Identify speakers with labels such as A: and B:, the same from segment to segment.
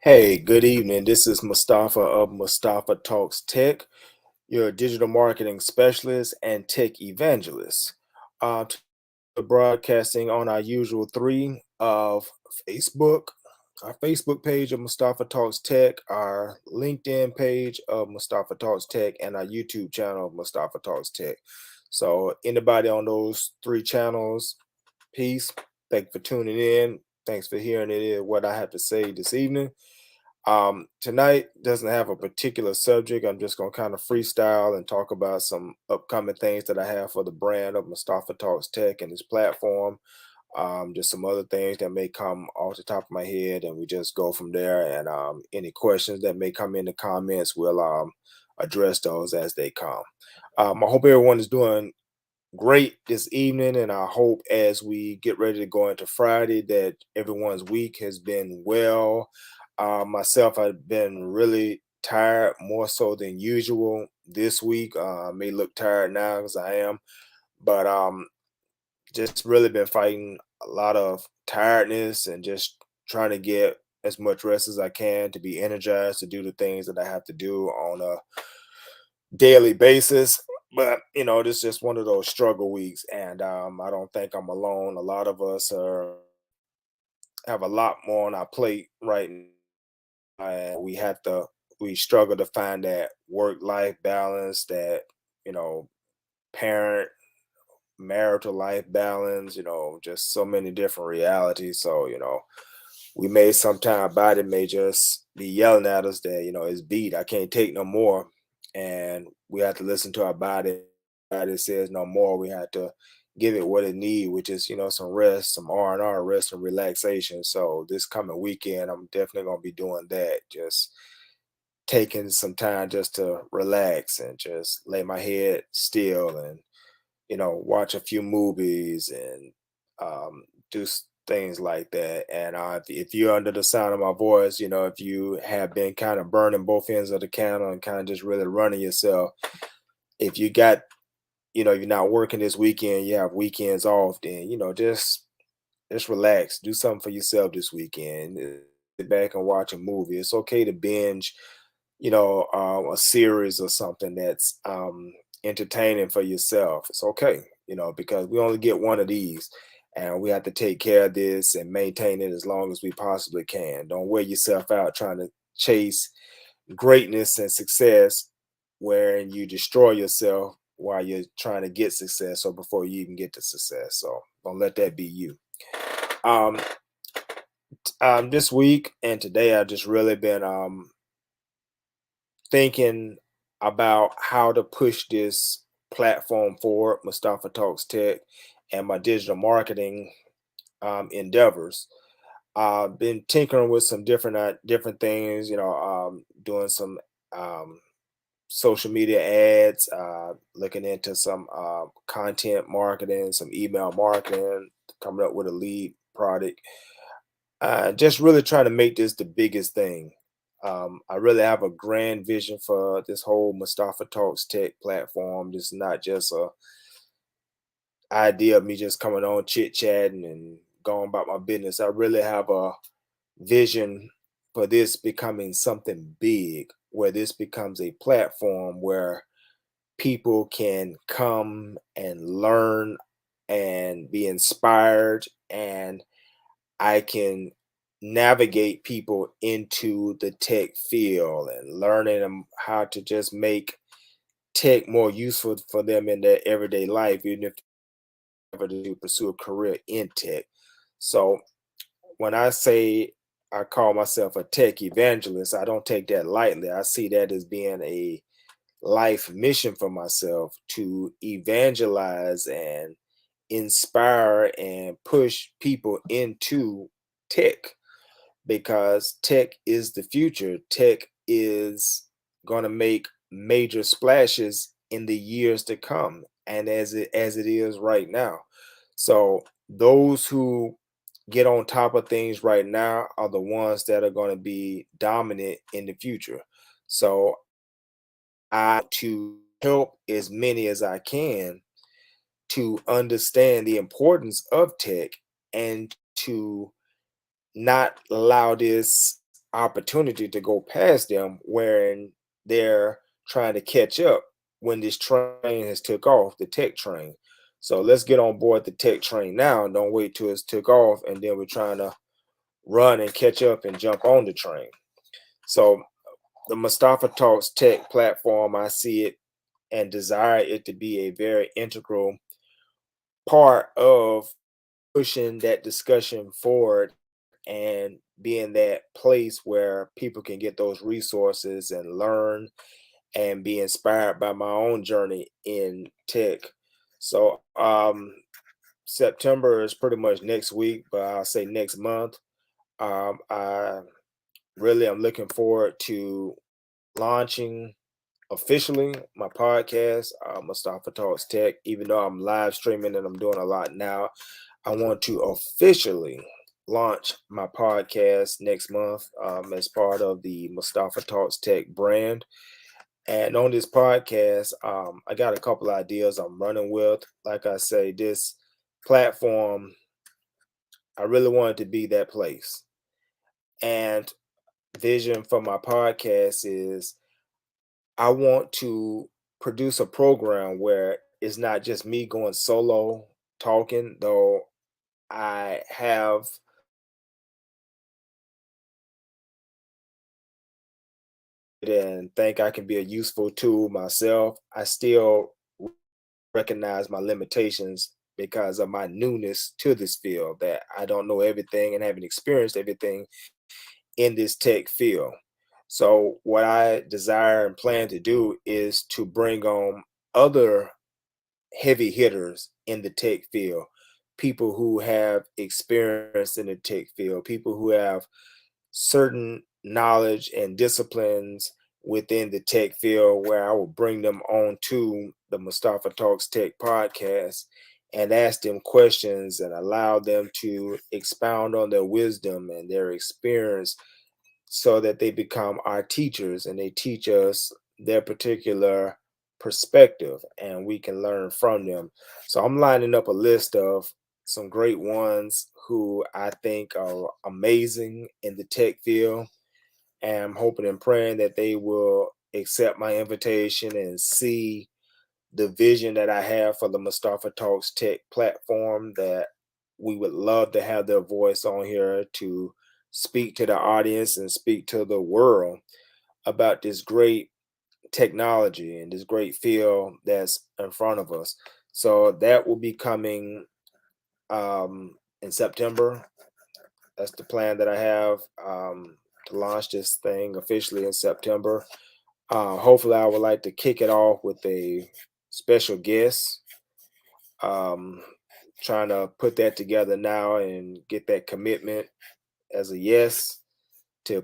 A: Hey, good evening. This is Mustafa of Mustafa Talks Tech, your digital marketing specialist and tech evangelist. Broadcasting on our usual three of Facebook, our Facebook page of Mustafa Talks Tech, our LinkedIn page of Mustafa Talks Tech, and our YouTube channel of Mustafa Talks Tech. So, anybody on those three channels, peace. Thank you for tuning in. Thanks for hearing what I have to say this evening. Tonight doesn't have a particular subject. I'm just gonna kind of freestyle and talk about some upcoming things that I have for the brand of Mustafa Talks Tech and this platform. Just some other things that may come off the top of my head, and we just go from there. And any questions that may come in the comments, we'll address those as they come. I hope everyone is doing great this evening, and I hope as we get ready to go into Friday that everyone's week has been well. Myself, I've been really tired more so than usual this week. I may look tired now because I am, but just really been fighting a lot of tiredness and just trying to get as much rest as I can to be energized to do the things that I have to do on a daily basis. But this is just one of those struggle weeks, and I don't think I'm alone. A lot of us have a lot more on our plate right now, and we struggle to find that work life balance, that you know parent marital life balance. Just so many different realities. So we may sometimes body may just be yelling at us that it's beat. I can't take no more, and we have to listen to our body. Body says no more. We have to give it what it needs, which is some rest, some R&R, rest and relaxation. So this coming weekend, I'm definitely gonna be doing that. Just taking some time just to relax and just lay my head still and watch a few movies and do things like that. And if you're under the sound of my voice, if you have been kind of burning both ends of the candle and kind of just really running yourself, if you got, you're not working this weekend, you have weekends off, then, just relax, do something for yourself this weekend. Sit back and watch a movie. It's okay to binge a series or something that's entertaining for yourself. It's okay, because we only get one of these, and we have to take care of this and maintain it as long as we possibly can. Don't wear yourself out trying to chase greatness and success, wherein you destroy yourself while you're trying to get success or before you even get to success. So don't let that be you. Um, this week and today, I've just really been thinking about how to push this platform forward, Mustafa Talks Tech, and my digital marketing endeavors. I've been tinkering with some different things, doing some um, social media ads, looking into some content marketing, some email marketing, coming up with a lead product. Just really trying to make this the biggest thing. I really have a grand vision for this whole Mustafa Talks Tech platform. This is not just a idea of me just coming on chit chatting and going about my business. I really have a vision for this becoming something big, where this becomes a platform where people can come and learn and be inspired, and I can navigate people into the tech field and learning them how to just make tech more useful for them in their everyday life, even if they ever to pursue a career in tech. So when I say I call myself a tech evangelist, I don't take that lightly. I see that as being a life mission for myself to evangelize and inspire and push people into tech, because tech is the future. Tech is going to make major splashes in the years to come, and as it is right now. So those who get on top of things right now are the ones that are going to be dominant in the future. So I to help as many as I can to understand the importance of tech and to not allow this. opportunity to go past them when they're trying to catch up when this train has took off, the tech train. So let's get on board the tech train now. Don't wait till it's took off and then we're trying to run and catch up and jump on the train. So the Mustafa Talks Tech platform, I see it and desire it to be a very integral part of pushing that discussion forward and being that place where people can get those resources and learn and be inspired by my own journey in tech. So September is pretty much next week, but I'll say next month. I really am looking forward to launching officially my podcast, Mustafa Talks Tech. Even though I'm live streaming and I'm doing a lot now, I want to officially launch my podcast next month as part of the Mustafa Talks Tech brand. And on this podcast, I got a couple ideas I'm running with. Like I say, this platform, I really want it to be that place. And vision for my podcast is I want to produce a program where it's not just me going solo talking, though I have and think I can be a useful tool myself. I still recognize my limitations because of my newness to this field, that I don't know everything and haven't experienced everything in this tech field. So what I desire and plan to do is to bring on other heavy hitters in the tech field, people who have experience in the tech field, people who have certain knowledge and disciplines within the tech field, where I will bring them on to the Mustafa Talks Tech podcast and ask them questions and allow them to expound on their wisdom and their experience so that they become our teachers and they teach us their particular perspective and we can learn from them. So I'm lining up a list of some great ones who I think are amazing in the tech field. And I'm hoping and praying that they will accept my invitation and see the vision that I have for the Mustafa Talks Tech platform, that we would love to have their voice on here to speak to the audience and speak to the world about this great technology and this great field that's in front of us. So that will be coming in September. That's the plan that I have, to launch this thing officially in September. Hopefully, I would like to kick it off with a special guest. Um, Trying to put that together now and get that commitment as a yes to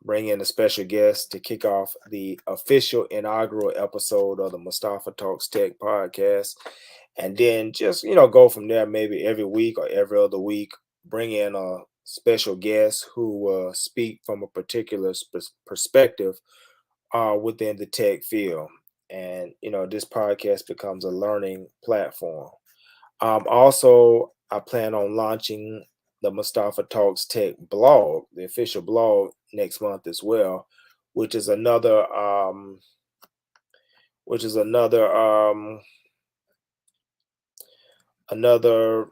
A: bring in a special guest to kick off the official inaugural episode of the Mustafa Talks Tech podcast, and then just go from there. Maybe every week or every other week, bring in a special guest who will speak from a particular perspective within the tech field, and this podcast becomes a learning platform. Also, I plan on launching the Mustafa Talks Tech blog, the official blog, next month as well, which is another which is another another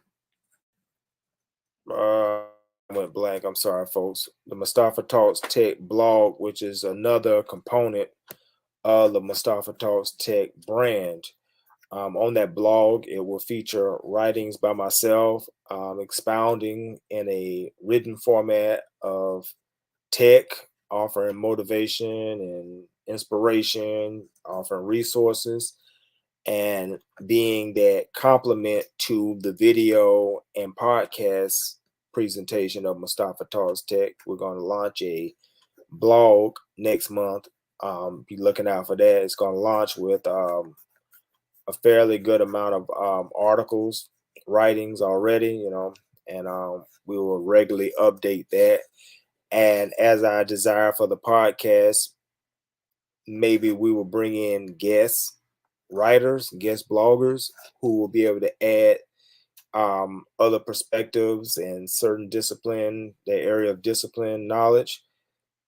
A: uh I went blank. I'm sorry, folks. The Mustafa Talks Tech blog, which is another component of the Mustafa Talks Tech brand. On that blog, it will feature writings by myself, expounding in a written format of tech, offering motivation and inspiration, offering resources, and being that complement to the video and podcast presentation of Mustafa Talks Tech. We're going to launch a blog next month. Be looking out for that. It's going to launch with a fairly good amount of articles, writings already, and we will regularly update that. And as I desire for the podcast, maybe we will bring in guest writers, guest bloggers who will be able to add other perspectives and certain discipline, the area of discipline knowledge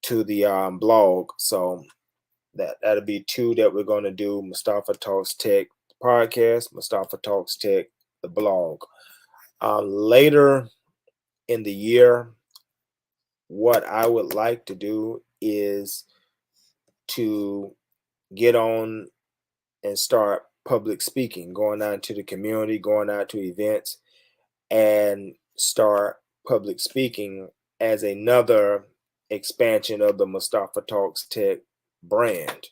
A: to the blog. So that'll be two that we're going to do: Mustafa Talks Tech podcast, Mustafa Talks Tech the blog. Later in the year, what I would like to do is to get on and start public speaking, going out to the community, going out to events, and start public speaking as another expansion of the Mustafa Talks Tech brand.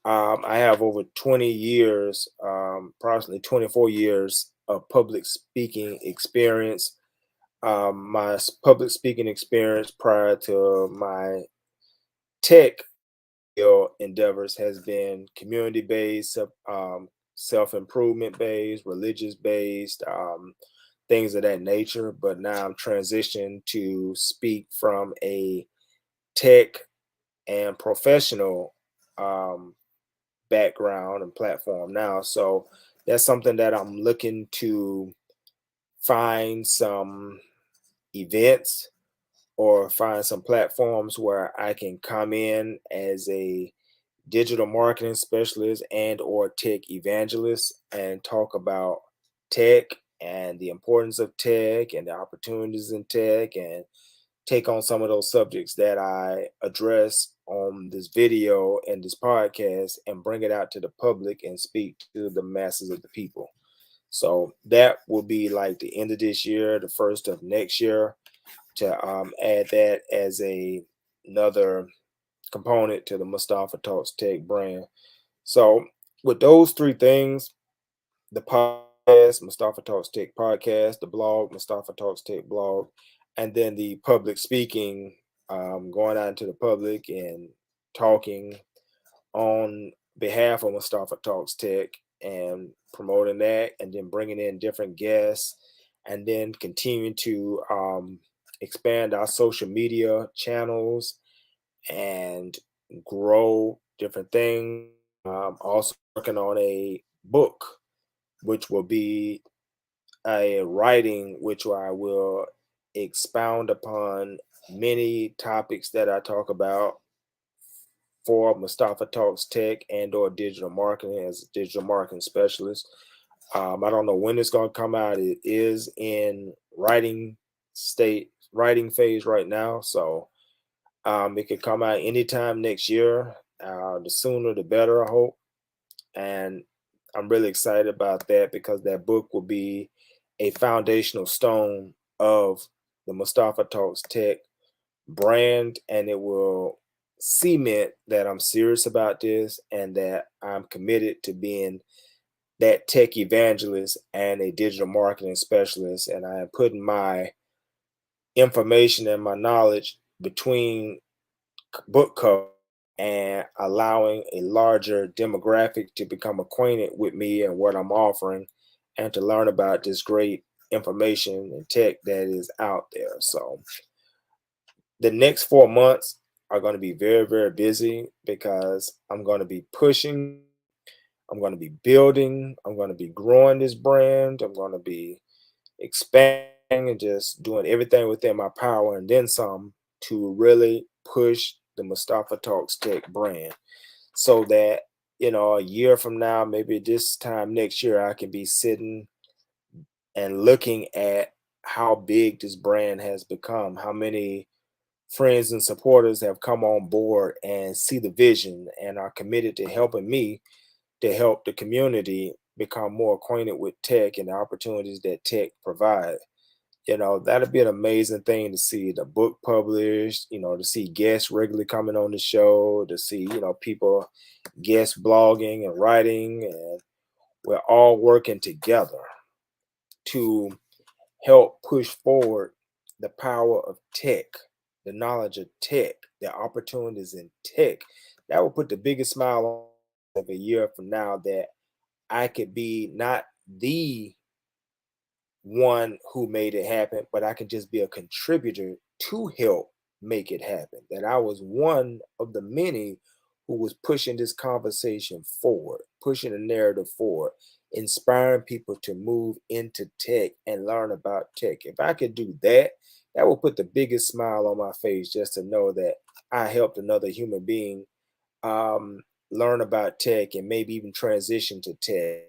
A: I have over 20 years, approximately 24 years of public speaking experience. My public speaking experience prior to my tech endeavors has been community based, self improvement based, religious based, things of that nature. But now I'm transitioned to speak from a tech and professional um, background and platform now. So that's something that I'm looking to find some events or find some platforms where I can come in as a digital marketing specialist and or tech evangelist and talk about tech and the importance of tech and the opportunities in tech, and take on some of those subjects that I address on this video and this podcast and bring it out to the public and speak to the masses of the people. So that will be like the end of this year, the first of next year, to add that as another component to the Mustafa Talks Tech brand. So with those three things, the podcast, Mustafa Talks Tech podcast, the blog, Mustafa Talks Tech blog, and then the public speaking, going out into the public and talking on behalf of Mustafa Talks Tech and promoting that, and then bringing in different guests, and then continuing to expand our social media channels and grow different things. Also working on a book, which will be a writing which I will expound upon many topics that I talk about for Mustafa Talks Tech and or digital marketing as a digital marketing specialist. I don't know when it's going to come out. It is in writing phase right now. So it could come out anytime next year. The sooner the better, I hope. And I'm really excited about that because that book will be a foundational stone of the Mustafa Talks Tech brand, and it will cement that I'm serious about this and that I'm committed to being that tech evangelist and a digital marketing specialist. And I am putting my information and my knowledge between book cover and allowing a larger demographic to become acquainted with me and what I'm offering and to learn about this great information and tech that is out there. So the next 4 months are going to be very, very busy because I'm going to be pushing, I'm going to be building, I'm going to be growing this brand, I'm going to be expanding and just doing everything within my power and then some to really push the Mustafa Talks Tech brand so that, a year from now, maybe this time next year, I can be sitting and looking at how big this brand has become, how many friends and supporters have come on board and see the vision and are committed to helping me to help the community become more acquainted with tech and the opportunities that tech provide. That'd be an amazing thing to see the book published, to see guests regularly coming on the show, to see, people guest blogging and writing, and we're all working together to help push forward the power of tech, the knowledge of tech, the opportunities in tech. That will put the biggest smile on of a year from now that I could be not the one who made it happen, but I can just be a contributor to help make it happen. That I was one of the many who was pushing this conversation forward, pushing the narrative forward, inspiring people to move into tech and learn about tech. If I could do that, that would put the biggest smile on my face just to know that I helped another human being um, learn about tech and maybe even transition to tech,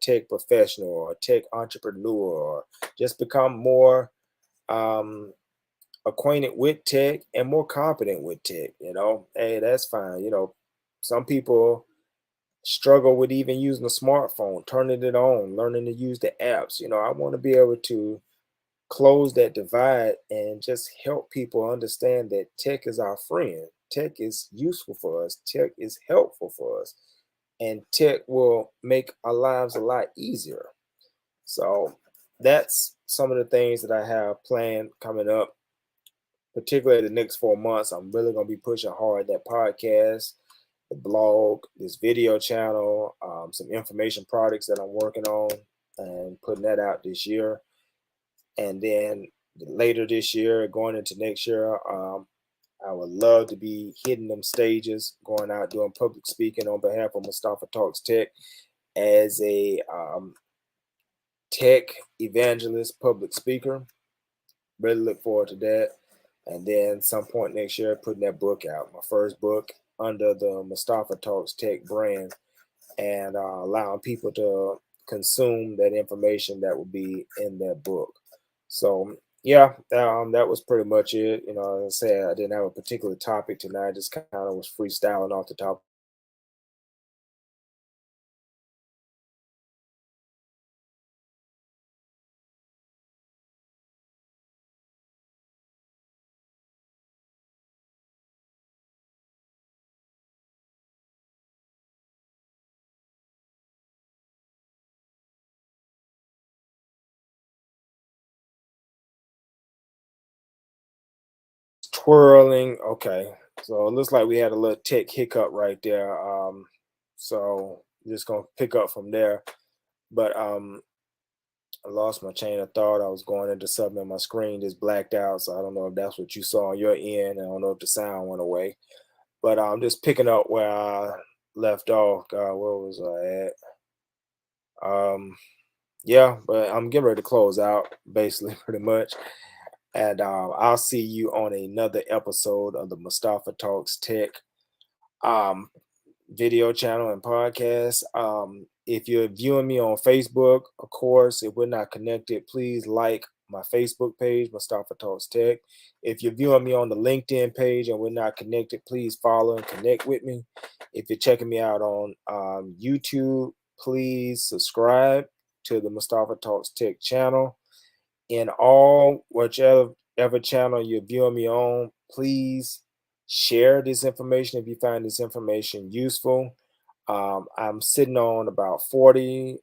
A: tech professional or tech entrepreneur, or just become more um, acquainted with tech and more competent with tech. Hey, that's fine. Some people struggle with even using a smartphone, turning it on, learning to use the apps. I want to be able to close that divide and just help people understand that tech is our friend. Tech is useful for us. Tech is helpful for us. And tech will make our lives a lot easier. So that's some of the things that I have planned coming up, particularly the next 4 months. I'm really going to be pushing hard that podcast, the blog, this video channel, some information products that I'm working on and putting that out this year. And then later this year, going into next year, I would love to be hitting them stages, going out doing public speaking on behalf of Mustafa Talks Tech as a tech evangelist, public speaker. Really look forward to that. And then some point next year, putting that book out, my first book under the Mustafa Talks Tech brand, and allowing people to consume that information that will be in that book. So yeah, that was pretty much it. As I said, I didn't have a particular topic tonight. I just kind of was freestyling off the top. Twirling. Okay, so it looks like we had a little tech hiccup right there. So just gonna pick up from there. But I lost my chain of thought. I was going into something and my screen just blacked out. So I don't know if that's what you saw on your end. I don't know if the sound went away. But I'm just picking up where I left off. God, where was I at? Yeah, but I'm getting ready to close out, basically, pretty much. And I'll see you on another episode of the Mustafa Talks Tech um, video channel and podcast. If you're viewing me on Facebook, of course, if we're not connected, please like my Facebook page, Mustafa Talks Tech. If you're viewing me on the LinkedIn page and we're not connected, please follow and connect with me. If you're checking me out on YouTube, please subscribe to the Mustafa Talks Tech channel. In all whichever channel you're viewing me on, please share this information if you find this information useful. I'm sitting on about 40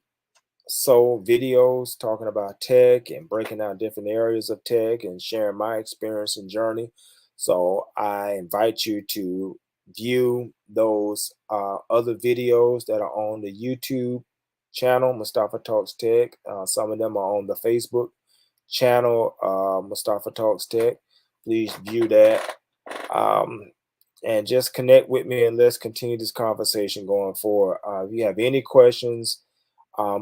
A: so videos talking about tech and breaking down different areas of tech and sharing my experience and journey. So I invite you to view those other videos that are on the YouTube channel, Mustafa Talks Tech. Some of them are on the Facebook channel, Mustafa Talks Tech. Please view that. Um, and just connect with me and let's continue this conversation going forward. If you have any questions,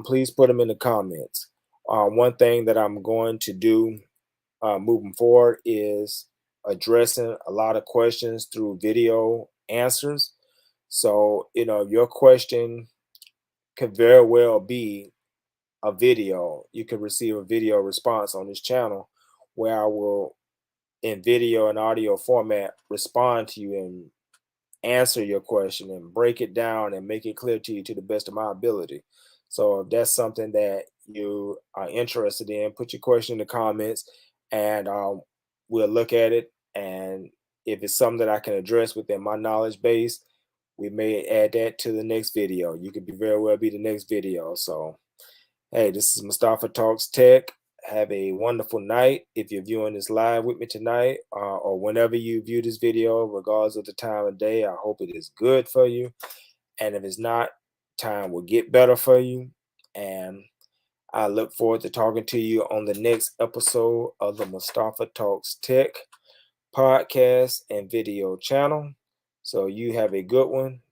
A: please put them in the comments. One thing that I'm going to do moving forward is addressing a lot of questions through video answers. So, your question could very well be a video. You can receive a video response on this channel where I will, in video and audio format, respond to you and answer your question and break it down and make it clear to you to the best of my ability. So if that's something that you are interested in, put your question in the comments and we'll look at it. And if it's something that I can address within my knowledge base, we may add that to the next video. You could be very well be the next video. So, hey, this is Mustafa Talks Tech. Have a wonderful night. If you're viewing this live with me tonight, or whenever you view this video, regardless of the time of day, I hope it is good for you. And if it's not, time will get better for you. And I look forward to talking to you on the next episode of the Mustafa Talks Tech podcast and video channel. So you have a good one.